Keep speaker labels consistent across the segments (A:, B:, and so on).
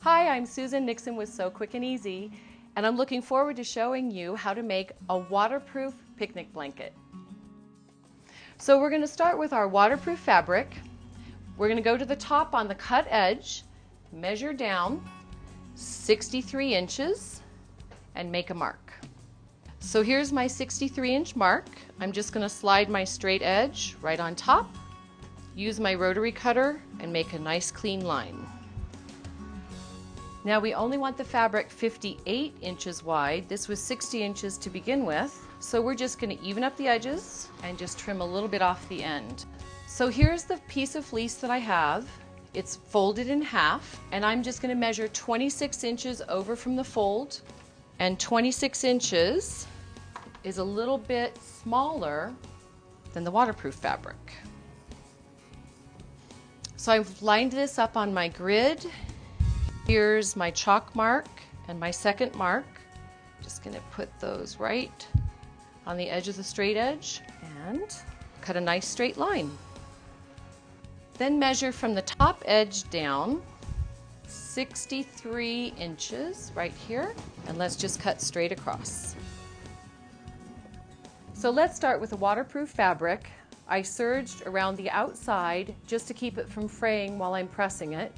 A: Hi, I'm Susan Nixon with So Quick and Easy, and I'm looking forward to showing you how to make a waterproof picnic blanket. So we're going to start with our waterproof fabric. We're going to go to the top on the cut edge, measure down 63 inches, and make a mark. So here's my 63-inch mark. I'm just going to slide my straight edge right on top, use my rotary cutter, and make a nice clean line. Now we only want the fabric 58 inches wide. This was 60 inches to begin with. So we're just going to even up the edges and just trim a little bit off the end. So here's the piece of fleece that I have. It's folded in half, and I'm just going to measure 26 inches over from the fold, and 26 inches is a little bit smaller than the waterproof fabric. So I've lined this up on my grid. Here's my chalk mark and my second mark. Just going to put those right on the edge of the straight edge and cut a nice straight line. Then measure from the top edge down 63 inches right here, and let's just cut straight across. So let's start with the waterproof fabric. I serged around the outside just to keep it from fraying while I'm pressing it.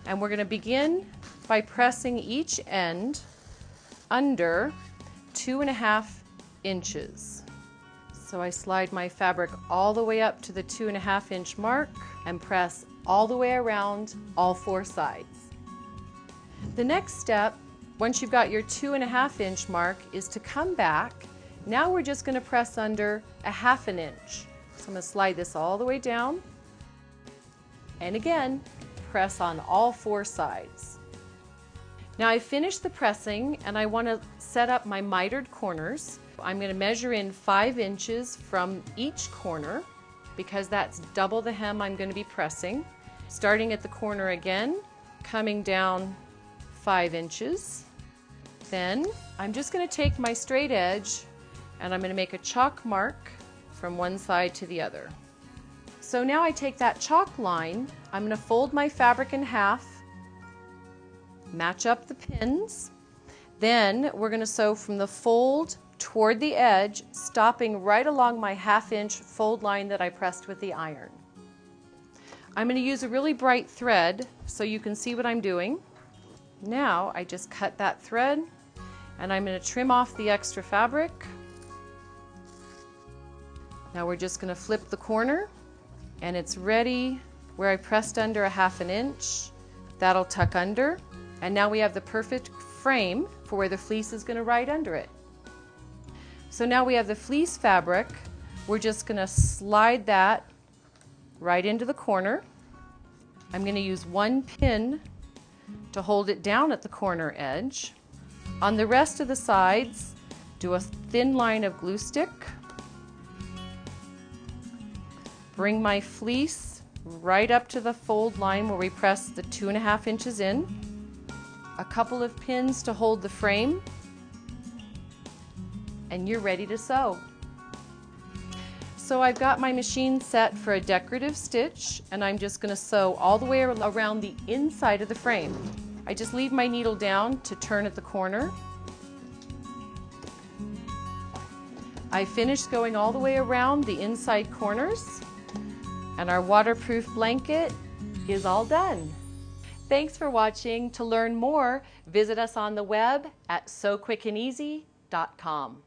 A: And we're going to begin by pressing each end under 2.5 inches. So I slide my fabric all the way up to the 2.5 inch mark and press all the way around all four sides. The next step, once you've got your 2.5 inch mark, is to come back. Now we're just going to press under 1/2 inch. So I'm going to slide this all the way down, and again press on all four sides. Now I've finished the pressing and I want to set up my mitered corners. I'm going to measure in 5 inches from each corner because that's double the hem I'm going to be pressing. Starting at the corner again, coming down 5 inches. Then I'm just going to take my straight edge and I'm going to make a chalk mark from one side to the other. So now I take that chalk line, I'm going to fold my fabric in half, match up the pins, then we're going to sew from the fold toward the edge, stopping right along my 1/2 inch fold line that I pressed with the iron. I'm going to use a really bright thread so you can see what I'm doing. Now I just cut that thread and I'm going to trim off the extra fabric. Now we're just going to flip the corner, and it's ready where I pressed under 1/2 inch. That'll tuck under, and now we have the perfect frame for where the fleece is going to ride under it. So now we have the fleece fabric. We're just going to slide that right into the corner. I'm going to use one pin to hold it down at the corner edge. On the rest of the sides, do a thin line of glue stick. Bring my fleece right up to the fold line where we press the 2.5 inches in. A couple of pins to hold the frame, and you're ready to sew. So I've got my machine set for a decorative stitch, and I'm just going to sew all the way around the inside of the frame. I just leave my needle down to turn at the corner. I finished going all the way around the inside corners, and our waterproof blanket is all done. Thanks for watching. To learn more, visit us on the web at SoQuickandEasy.com.